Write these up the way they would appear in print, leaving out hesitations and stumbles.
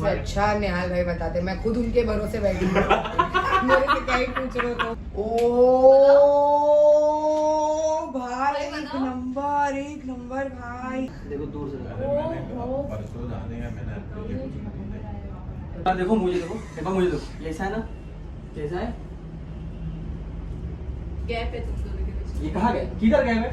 से अच्छा निहाल भाई बताते, मैं खुद उनके भरोसे बैठी हूँ। मेरे से क्या ही पूछ रहे हो तो। ओ भाई एक नंबर भाई। देखो दूर से परसों जाने का मैंने देखो मुझे देखो मुझे देखो, ये ऐसा है ना, कैसा है गैप है तुम दोनों के बीच। ये कहाँ गए, किधर गए मैं?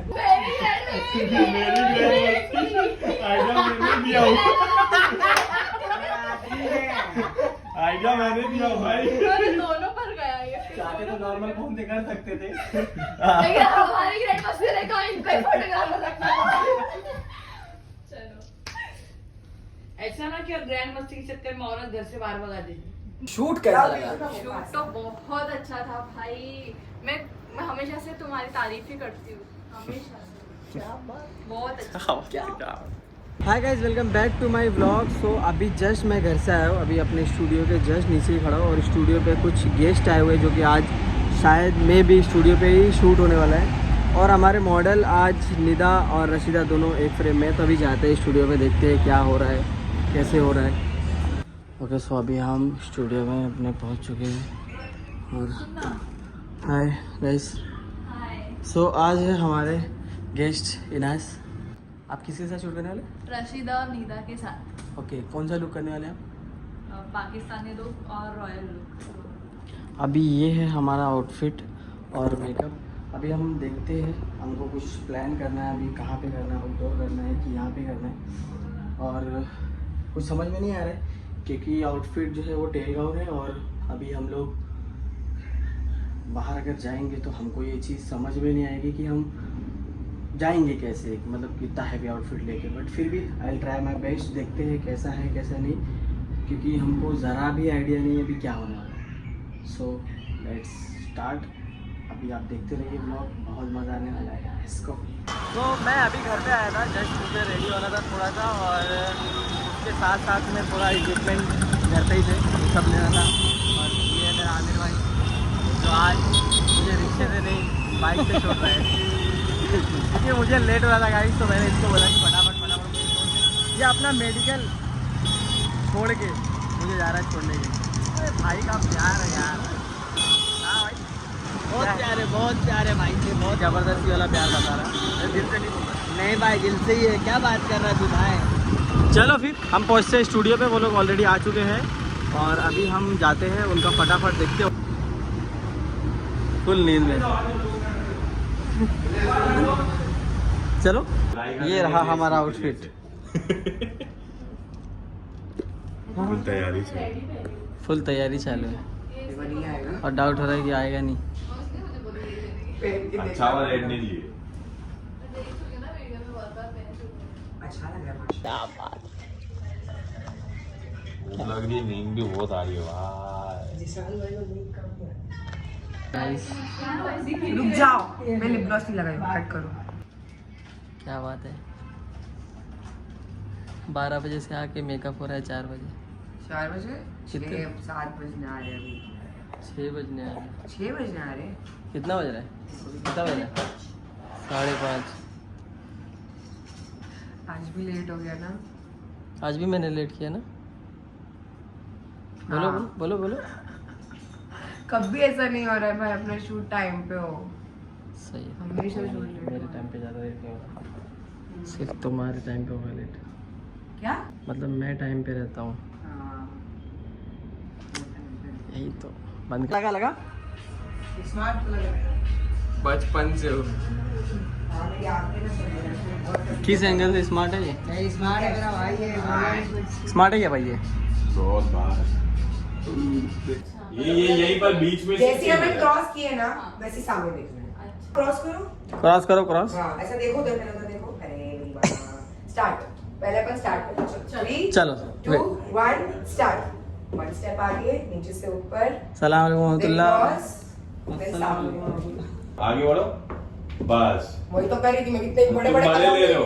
आइडिया मैंने दिया भाई। दोनों पर गया ये। चाहते तो नॉर्मल फोन से कर सकते थे। लेकिन हमारी ग्रैंड मास्टर है कहाँ इनका ही फोटोग्राफ लगता है। चलो ऐसा ना कि ग्रैंड मस्ती के चक्कर में औरत घर से बाहर भगा देती। शूट कैसा लगा? शूट तो बहुत अच्छा था भाई। मैं हमेशा से तुम्हारी तारीफ ही करती हूँ, हमेशा से। क्या बात, बहुत अच्छा। Hi guys, welcome back to my vlog. So अभी जस्ट मैं घर से आया हूँ, अभी अपने स्टूडियो के जस्ट नीचे ही खड़ा हूँ और स्टूडियो पे कुछ गेस्ट आए हुए जो कि आज शायद में भी स्टूडियो पे ही शूट होने वाला है। और हमारे मॉडल आज निदा और रशीदा दोनों एक फ्रेम में, तो अभी जाते हैं स्टूडियो पे, देखते हैं क्या हो रहा है, कैसे हो रहा है। ओके सो अभी हम स्टूडियो में अपने पहुँच चुके हैं। और हाय गाइस, सो आज है हमारे गेस्ट इनास। आप किसके साथ शूट करने वाले? रशीदा और नीदा के साथ। ओके, कौन सा लुक करने वाले हैं आप? पाकिस्तानी लुक और रॉयल लुक। अभी ये है हमारा आउटफिट और मेकअप। अभी हम देखते हैं, हमको कुछ प्लान करना है, अभी कहाँ पे करना है, आउटडोर करना है कि यहाँ पे करना है, और कुछ समझ में नहीं आ रहा है क्योंकि आउटफिट जो है वो टेल गाउन है। और अभी हम लोग बाहर अगर जाएंगे तो हमको ये चीज़ समझ में नहीं आएगी कि हम जाएंगे कैसे, मतलब कितना हैवी आउटफिट लेके। बट फिर भी आई ट्राई माई बेस्ट, देखते हैं कैसा है कैसा नहीं, क्योंकि हमको ज़रा भी आइडिया नहीं है अभी क्या होने वाला है। So let's start. अभी आप देखते रहिए ब्लॉग, बहुत मज़ा आने वाला है इसको। तो मैं अभी घर पे आया था, जस्ट मुझे रेडी होना था थोड़ा सा, और उसके साथ साथ में थोड़ा इक्विपमेंट घर पे ही थे, सब लेना था। और ये है मेरा आमिर भाई जो आज मुझे रिक्शे से नहीं बाइक से छोड़ रहा है क्योंकि मुझे लेट हो रहा था गाइस। तो मैंने इसको बोला कि फटाफट ये अपना मेडिकल छोड़ के मुझे जा रहा है छोड़ने के। अरे भाई का प्यार है यार। हाँ भाई, बहुत प्यारे भाई से, बहुत ज़बरदस्ती वाला प्यार बता रहा है, दिल से नहीं बोल रहा। नहीं भाई, दिल से ही है, क्या बात कर रहा तू भाई। चलो फिर हम पहुँचते हैं स्टूडियो पे, वो लोग ऑलरेडी आ चुके हैं और अभी हम जाते हैं, उनका फटाफट देखते हो। फुल नींद में चलो, ये रहा हमारा आउटफिट। फुल तैयारी चालू है और डाउट हो रहा है कि आएगा नहीं। अच्छा वाला रेड नहीं लिए। क्या बात, लग रही नींद भी बहुत आ रही है भाई। रुक जाओ, मैं लिप ग्लॉस नहीं लगाई, कट करो। क्या बात है, 12 बजे से आके मेकअप हो रहा है 4 बजे। 4 बजे? कितने? 7 बजने आ रहे अभी। 6 बजने आ रहे। 6 बजने आ रहे। कितना बज रहा है? कितना बज रहा है? 5:30। आज भी लेट हो गया ना। आज भी मैंने लेट किया ना। बोलो हाँ। बोलो बोलो। कभी ऐसा नहीं हो रहा है भाई, अपना शूट टाइम पे हो। सही है, हमेशा शूट मेरे टाइम पे ज़्यादा लेट नहीं होता, सिर्फ तुम्हारे टाइम पे होगा लेट। क्या? मतलब मैं टाइम पे रहता हूँ, हाँ। यही तो। बंद लगा स्मार्ट तो लग रहा है। बचपन से हो। किस एंगल से स्मार्ट है ये? नहीं स्मार्ट है मेरा भाई, ये स्मार्ट है क्या भाई ये? बहुत बार ये यहीं पर बीच में जैसे हमें क्रॉस किए ना वैसे सामने देखना है। क्रॉस करो, क्रॉस करो क्रॉस। हाँ ऐसा देखो, देखो। अरे मेरी बात, स्टार्ट। पहले अपन स्टार्ट करते हैं। 3 चलो 2 1 स्टार्ट। 1 स्टेप आगे, नीचे से ऊपर, सलाम अलैकुम रहमतुल्लाह। फिर सामने। आगे बढ़ो बस। वही तो कर रही थी मैं, कितने बड़े तुम बड़े बड़े कदम ले रहे हो,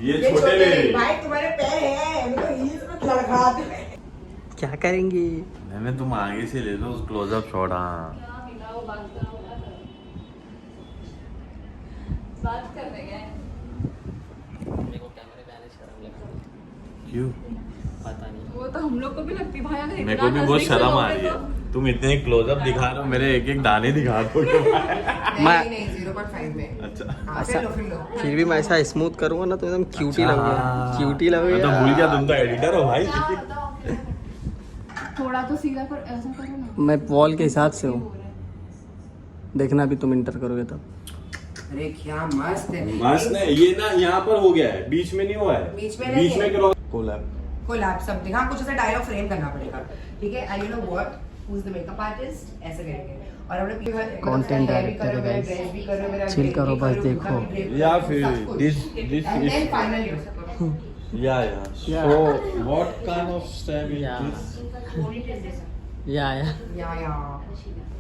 ये छोटे ले रही है। भाई तुम्हारे पैर हैं, मेरे को हील्स में लड़खड़ा दे। क्या करेंगे? मैंने तुम आगे से ले लो क्लोजअप शॉट। हाँ बात कर रहे हैं। मेरे को कैमरे पे आने शर्म लगती है। क्यों? पता नहीं। वो तो हम लोग को भी लगती है भाई, अगर मेरे इतना को भी बहुत नजदीक से शर्म आ लोगे रही है। तो- तुम इतने क्लोजअप दिखा रहे हो, मेरे एक एक दाने दिखा दो। नहीं नहीं 0.5 में। अच्छा हाँ, फिर लो फिर लो। फिर भी मैं ऐसा स्मूथ करूंगा ना तो एकदम क्यूटी लगेगा, क्यूटी मैं तो लगेगा। भूल गया तुम तो एडिटर हो भाई। थोड़ा तो सीधा कर, ऐसा करो ना। मैं वॉल के हिसाब से हूँ, देखना अभी तुम इंटर करोगे तब। अरे क्या मस्त है। बस नहीं, ये ना यहाँ पर हो गया है, बीच में नहीं हुआ है। बीच में नहीं है। Cross collab. कोलैब समथिंग, हाँ कुछ ऐसा डायलॉग फ्रेम करना पड़ेगा, ठीक है। And you know what, who is the makeup artist, ऐसे करेंगे। और हमने Content director है guys. Chill करो, बस देखो। या फिर this एंड देन फाइनल या Yeah. so what kind of style is Yeah. this? या या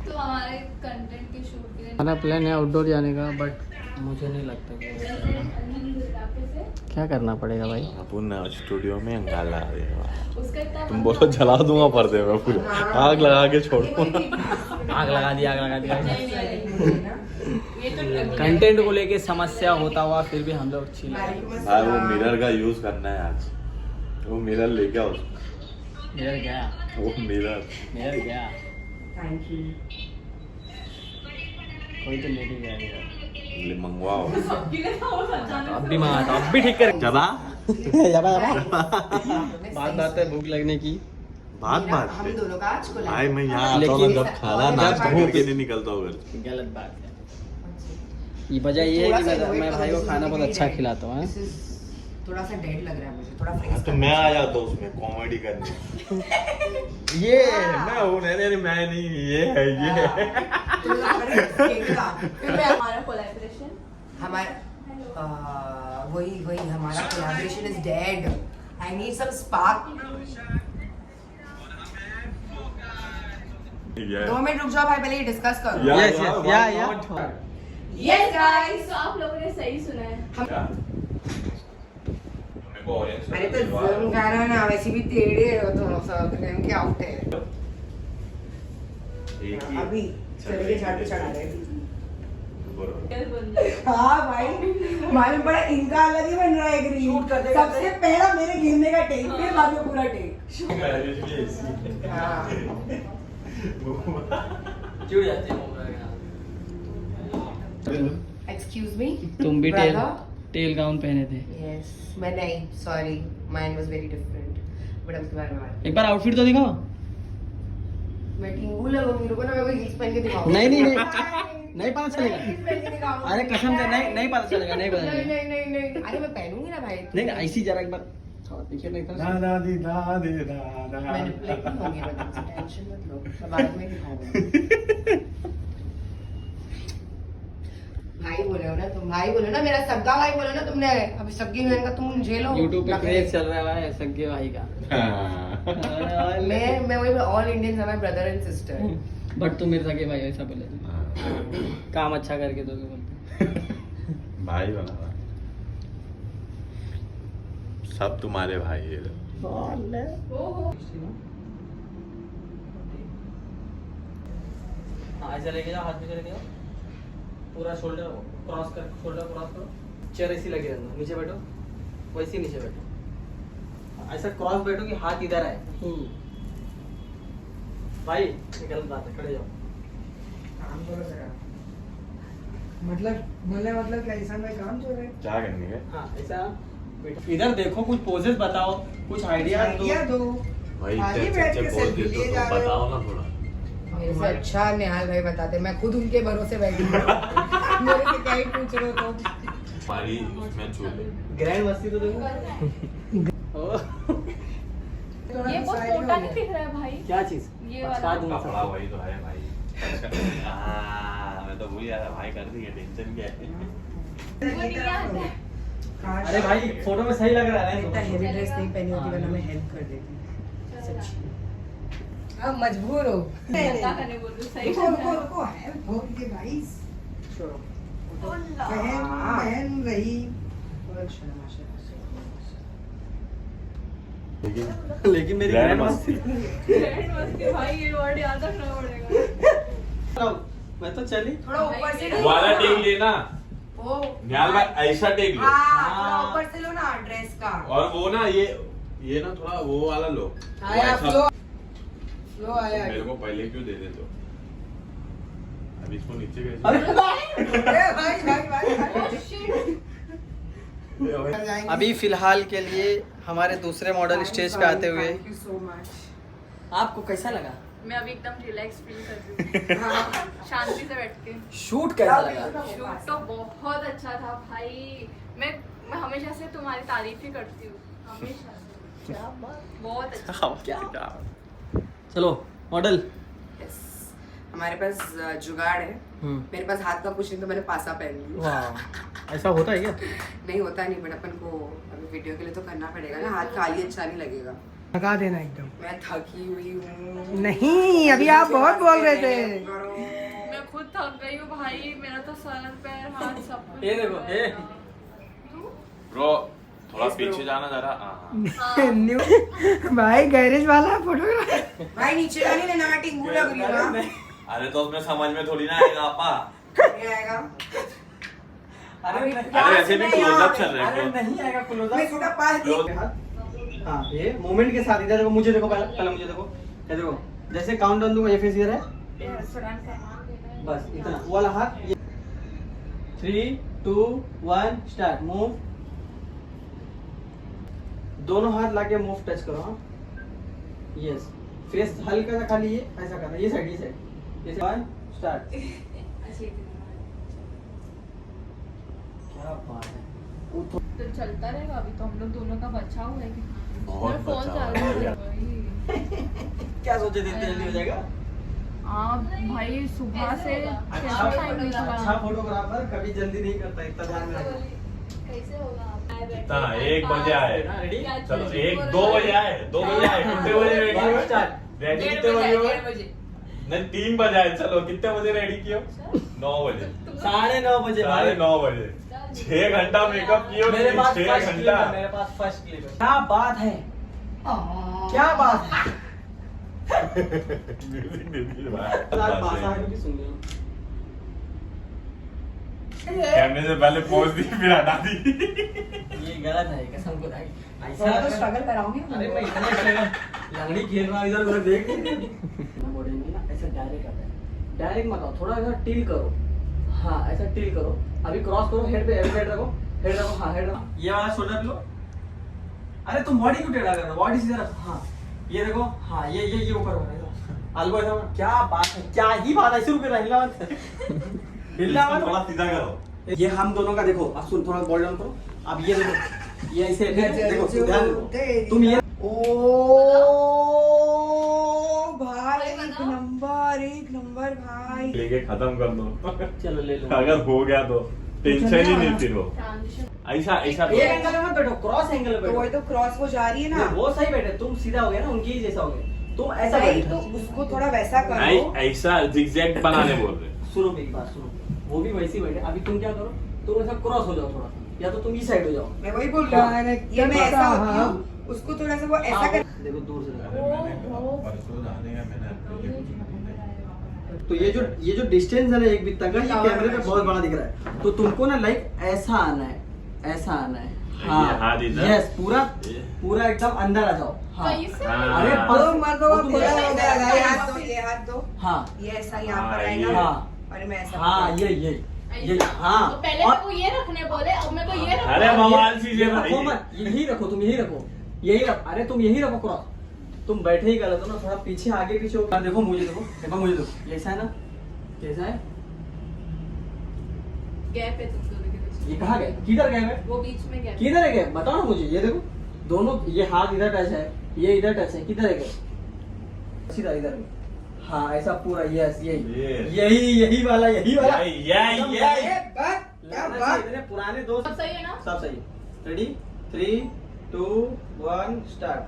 तो हमारे कंटेंट के शूट के लिए हमारा प्लान है आउटडोर जाने का, बट मुझे नहीं लगता कि क्या करना पड़ेगा भाई। अपन स्टूडियो में अंगार लगा देगा। उसका इतना तुम बोलो जला दूंगा पर्दे में पूरे, आग लगा के छोड़ूंगा। आग लगा दिया, आग लगा दिया। ये तो कंटेंट को लेके समस्या होता हुआ फिर भी हम लोग चिल। भाई वो मिरर का यूज करना है आज, वो मिरर लेके आओ। मेरा गया, वो मिरर मेरा गया, थैंक यू। कोई तो लेके गया यार। मंगवाओ। अब भी मंगाता, अब भी ठीक कर। जबा बात बात है भूख लगने की। बात हम दोनों का आज कोलैब। भाई मैं यहाँ आता हूँ ना, लेकिन- जब खाना नाश्ता करके नहीं निकलता हूँ घर से। गलत बात है। ये वजह ये है कि मैं भाई को खाना बहुत अच्छा खिलाता हूँ। थोड़ा सा डेड लग रहा है मुझे, थोड़ा हाँ, फ्रेश। तो मैं आ जाता हूँ उसमें कॉमेडी करने। ये मैं हूँ, नहीं मैं नहीं, ये है ये है। हमारा कोलैबोरेशन हमारा वही हमारा collaboration is dead. I need some spark. 2 minute रुक जाओ भाई, पहले ये डिस्कस करो। या यस गाइस, तो आप लोगों ने सही सुना है। अरे तो जरूर गाना ना, वैसे भी टेढ़े हो थोड़ा सा, फ्रेम के आउट है अभी। चलिए झाड़ू चढ़ा रहे हैं। हाँ भाई, मालूम पड़ा इनका अलग ही बन रहा है रील। सबसे पहला मेरे गिरने का टेक, फिर बाद में पूरा टेक। हाँ चिढ़ जाते हैं। एक्सक्यूज मी, तुम भी टेल गाउन पहने थे। यस मैं नहीं, sorry mine was very different, but अब तुम्हारे बात एक बार आउटफिट तो दिखाओ। मैं टिंगू लगूंगी, रुको ना मैं कोई हील्स पहन के दिखाऊं। नहीं पता चलेगा। अरे कसम से नहीं पता चलेगा, नहीं पता चलेगा। नहीं अरे मैं पहनूंगी ना भाई। नहीं ऐसी जरा एक बार पीछे नहीं था। मैं रिफ्लेक्ट नहीं होंगी, मैं तुमसे टेंशन मत लो, मैं बाद में दिखाऊंगी। भाई बोले हो ना तुम, भाई बोले ना, मेरा सबका भाई बोले ना तुमने। अभी सबकी बहन का तुम झेलो। YouTube पे क्रेज चल रहा है सगे भाई का। मैं वही all Indians are my brother and sister. But तुम मेरे सगे भाई ऐसा बोले थे। काम अच्छा करके दोगे बोलते। भाई बना सब तुम्हारे भाई है। हाँ ऐसा लेके जाओ, हाथ पीछे लेके जाओ, पूरा शोल्डर क्रॉस कर, शोल्डर क्रॉस करो, चेयर ऐसी लगी रहना, नीचे बैठो, वैसे नीचे बैठो, ऐसा क्रॉस बैठो कि हाथ इधर आए। भाई ये गलत बात है, खड़े जाओ। काम करो जरा, मतलब बोलने मतलब क्या ऐसा में काम चल रहा है। क्या करनी है हाँ ऐसा बैठो, इधर देखो, कुछ पोजेस बताओ, कुछ आइडिया दो। भाई, आगे इतने बैठ अच्छे के बोल सेल्फी देते हो लिए तो जा रहे हो। बताओ ना थोड़ा। मेरे से अच्छा निहाल भाई बताते, मैं खुद उनके भरोसे बैठी हूँ। मेरे से क्या ही पूछ रहे हो तुम। हमारी उसमें चूल्हे ग्रैंड मस्ती तो देखो। ये बहुत मोटा नहीं दिख रहा है भाई। क्या चीज? ये वाला। बता दूंगा कपड़ा सबको। वही तो है भाई। मैं तो भूल गया भाई, कर दी है, टेंशन क्या है। वो नहीं आता है। अरे भाई फोटो में सही लग रहा है इतना हेवी ड्रेस नहीं पहनी होती वरना मैं हेल्प कर देती। सच्ची अब मजबूर हो। क्या करने बोल रही हूँ, सही रुको करना रुको है। रुको, हेल्प हो के भाई। छोड़ो, अल्लाह। बहन रही। लेकिन मेरी ग्रैंड ग्रैंड मस्ती। ग्रैंड मस्ती भाई, ये वर्ड याद रखना पड़ेगा। मैं तो चली। थोड़ा ऊपर से वो वाला टेक लेना वो निहाल भाई, ऐसा टेक लो। हाँ, थोड़ा ऊपर से लो ना ड्रेस का। और वो ना ये ये ना थोड़ा वो वाला लो। आया ऐसा- फ्लो आया। मेरे को पहले क्यों दे देते हो? अब इसको नीचे कैसे? अरे भाई भाई भाई अभी फिलहाल के लिए हमारे दूसरे मॉडल स्टेज पे आते हुए थैंक यू सो मच। आपको कैसा लगा? मैं अभी एकदम रिलैक्स फील कर रही हूँ शांति से बैठ के। शूट कैसा लगा? शूट तो बहुत अच्छा था भाई। मैं हमेशा से तुम्हारी तारीफ ही करती हूँ, हमेशा से। क्या बात, बहुत अच्छा। चलो मॉडल। Yes. हमारे पास जुगाड़ है। मेरे पास हाथ का कुछ नहीं तो मैंने पासा पहन लिया। वाह, ऐसा होता है क्या? नहीं होता नहीं, बट अपन को अभी वीडियो के लिए तो करना पड़ेगा ना, हाथ खाली अच्छा नहीं लगेगा। थका देना एकदम। मैं थकी हुई हूँ। नहीं, अभी आप बहुत बोल रहे थे। मैं खुद थक गई हूँ भाई, मेरा तो सर पैर हाथ सब कुछ। ये देखो, ये। ब्रो थोड़ा पीछे जाना जरा। हाँ। न्यू भाई गैरेज वाला फोटोग्राफर। भाई नीचे का नहीं लेना, मैं टिंगू लग रही हूँ ना। अरे तो उसमें समझ में थोड़ी ना आएगा आपा। नहीं आएगा। अरे ऐसे भी क्लोजअप चल रहे अरे हैं। नहीं आएगा क्लोजअप। मैं थोड़ा पास देख। हाँ, ये मूवमेंट के साथ इधर देखो, मुझे देखो, पहले मुझे देखो। ये देखो, जैसे काउंट डाउन दूंगा, ये फेस इधर है, बस इतना। वो वाला हाथ ये 3 2 1 स्टार्ट। मूव, दोनों हाथ लाके मूव टच करो। हाँ, यस। फेस हल्का सा खाली ये ऐसा करना, ये साइड, ये साइड। ये 1 स्टार्ट। क्या बात है। तो चलता रहेगा अभी तो हम लोग दोनों का बचाव है कि बहुत फोन बचाव चालू है। है भाई। क्या सोचे थे इतनी जल्दी हो जाएगा? भाई सुबह से अच्छा अच्छा फोटोग्राफर कभी जल्दी नहीं करता, इतना ध्यान में रखना। कैसे होगा? कितना 1 बजे आए। रेडी? चलो 2 बजे आए। 2 बजे आए। कितने बजे रेडी हुए? रेडी कितने बजे हुए? नहीं 3 बजे आए। चलो कितने बजे रेडी किए? 9 बजे। 9:30 बजे भाई। 9:30 बजे। 6 घंटा मेकअप किए। मेरे पास 6 फर्स्ट क्लिप घंटा। है, मेरे पास फर्स्ट क्लिप है। क्या बात है, क्या बात है। म्यूजिक दे दीजिए भाई। आज बासा है कि सुन लियो। कैमरे से पहले पोज दी फिर हटा दी। ये गलत है, कसम खुदा की। थोड़ा तो स्ट्रगल कराऊंगी। अरे मैं इतना लंगड़ी खेल रहा हूँ, इधर उधर देख बोलेंगे ना, ऐसा डायरेक्ट आता है। डायरेक्ट मत आओ, थोड़ा ऐसा टिल करो। हाँ, ऐसा टिल करो। अभी क्रॉस करो, हेड पे हेड रखो, हेड रखो। हाँ, हेड रखो। ये वाला शोल्डर लो। अरे तुम बॉडी क्यों टेढ़ा कर रहे हो? बॉडी सीधा रखो। हाँ, ये देखो। हाँ, ये ऊपर हो रहा है। ऐसा। क्या बात है, क्या ही बात है। ऐसे रुके हिला मत, हिला मत। थोड़ा सीधा करो। ये हम दोनों का देखो। अब सुन, थोड़ा बॉडी डाउन करो। अब ये देखो, ये ऐसे देखो, ध्यान देखो। तुम ये ओ भाई, एक नंबर भाई। लेके खत्म कर दो। चलो ले लो। अगर हो गया तो टेंशन ही नहीं फिर वो। ऐसा ऐसा एक एंगल में मत बैठो, क्रॉस एंगल में तो बैठो। वही तो क्रॉस हो जा रही है ना। वो सही बैठे, तुम सीधा हो गया ना, उनकी ही जैसा हो गया। तुम ऐसा भाई बैठो। तो उसको थोड़ा वैसा नहीं करो। ऐसा जिगजैग बनाने बोल रहे। सुनो मेरी बात, सुनो। वो भी वैसे ही बैठे। अभी तुम क्या करो, तुम ऐसा क्रॉस हो जाओ थोड़ा सा, या तो तुम इस साइड हो जाओ। मैं वही बोल रहा हूँ, ये मैं ऐसा होती हूँ, उसको थोड़ा सा वो ऐसा हाँ, कर। देखो दूर से परसों जाने का मैंने आपके लिए कुछ नहीं दिया। तो ये जो डिस्टेंस है ना एक बित्ता का, ये कैमरे पे बहुत बड़ा दिख रहा है। तो तुमको ना लाइक ऐसा आना है, ऐसा आना है। ये हाथ इधर। यस, पूरा एकदम अंदर आ जाओ। हाँ, कैसे? अरे हाँ। बस, तो मत वो तुम थोड़ा ऐसा- हो गया, ये हाथ दो, ये हाथ दो, हाँ ये ऐसा यहाँ पर हाँ, आएगा। ये। हाँ और मैं ऐसा हाँ, ये हाँ। तो पहले और- मेरे को ये रखने बोले, अब मेरे को ये रखने अरे बोले। बवाल चीज ये है रखो भाई। मत, यही रखो, तुम यही रखो, यही रखो। अरे तुम यही रखो क्रॉस। तुम बैठे ही गलत हो ना, थोड़ा पीछे आगे पीछे हो। देखो मुझे देखो, देखो मुझे देखो, ये ऐसा है ना, कैसा है? गैप है तुम दोनों के बीच। ये कहाँ गए, किधर गए मैं? वो बीच में गैप। किधर है गए, बताओ ना मुझे। ये देखो, दोनों, ये हाथ इधर टच है, ये इधर टच है, किधर है गए? सीधा इधर में। हाँ, ऐसा पूरा। यस, यही वाला। यही क्या बात। इतने पुराने दोस्त। सब सही है ना? सब सही। Ready, 3 2 1 start.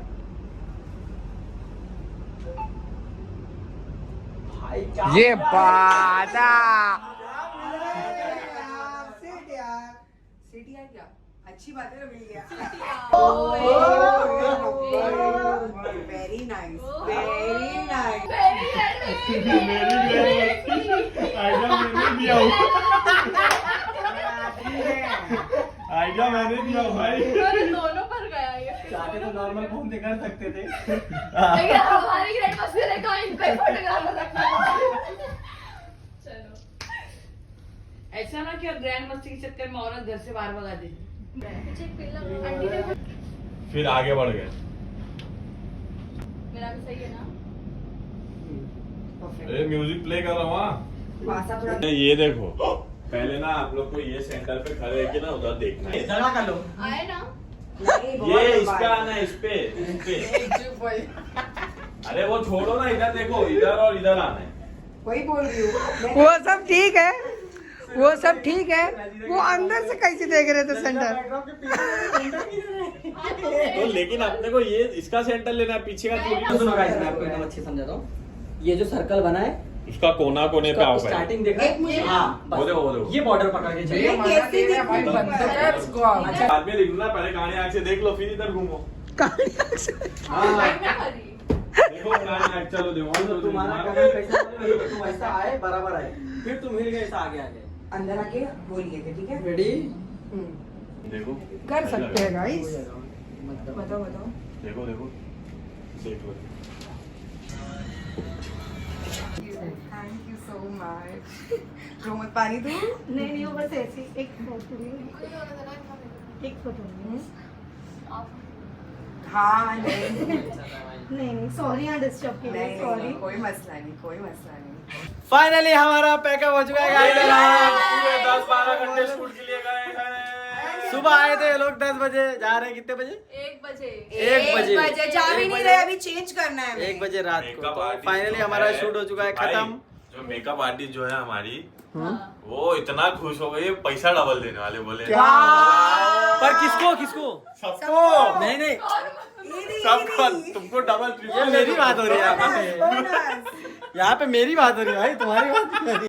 भाई क्या ये बात सिटी यार क्या अच्छी बात है ना, मिल गया। Very nice, very nice. Idea मैंने दिया भाई। अरे दोनों पर गया ये। चाहते तो नॉर्मल फोन से कर सकते थे। लेकिन हमारी ग्रैंड मस्ती देखो इनको ही फोटोग्राफ रखना। चलो ऐसा ना कि ग्रैंड मस्ती के चक्कर में औरत घर से बाहर भगा दे। आंटी देखो फिर आगे बढ़ गए। मेरा भी सही है ना? म्यूजिक प्ले कर रहा हूँ। पासा थोड़ा ये देखो, पहले ना आप लोग को ये सेंटर पे खड़े होके ना उधर देखना है। जगह कर लो। आए ना? नहीं, बहुत ये लंबा इसका है। आना है, इस पे। अरे वो छोड़ो ना, इधर देखो, इधर और इधर आना है। वही बोल रही हूँ वो सब ठीक है, वो सब ठीक है। वो अंदर से कैसे देख रहे थे सेंटर? तो लेकिन अपने को ये इसका सेंटर लेना है, पीछे का थोड़ी। सुनो गाइस, मैं आपको एकदम अच्छे समझाता हूँ। ये जो सर्कल बना है, उसका कोना कोने पे आओ स्टार्टिंग देख रहे एक मुझे- हैं? हाँ, बस। वो देखो, वो देखो। ये बॉर्डर पकड़ के चलिए। ये कैसे दिख रही है? अच्छा, बाद में देखना, पहले काने आँख से देख लो, फिर इधर घूमो। हाँ, लाइन में खड़ी। देखो काने आँख, चलो देखो। तो तुम्हारा कदम कैसा है, तुम ऐसा आए बराबर आए, फिर तुम हिल गए ऐसा आगे आगे। अंदर आके बोलिए थे, ठीक है? रेडी? देखो कर सकते हैं गाइस। बताओ बताओ। देखो देखो, देख लो। Thank you so much. रोमत पानी दूँ? नहीं नहीं, वो बस ऐसी एक फोटो एक फोटो हाँ नहीं नहीं सॉरी यहाँ डिस्टर्ब के लिए नहीं सॉरी। नहीं, कोई मसला नहीं, कोई मसला नहीं। फाइनली हमारा पैकअप हो चुका है गाइस। पूरे 10-12 घंटे शूट के लिए गए हैं। सुबह आए थे ये लोग 10 बजे, जा रहे हैं कितने बजे? 1 बजे। 1 बजे। जा भी नहीं रहे, अभी चेंज करना है हमें। 1 बजे रात को। मेकअप तो आर्टिस्ट फाइनली जो हमारा है, शूट हो चुका है भाई, खत्म। जो मेकअप आर्टिस्ट जो है हमारी, हाँ। वो इतना खुश हो गई, पैसा डबल देने वाले बोले। पर किसको किसको? सबको। नहीं नहीं, सबको, तुमको डबल ये मेरी बात हो रही है यहाँ पे। बोनस। यहाँ पे मेरी बात हो रही है भाई, तुम्हारी बात नहीं हो रही।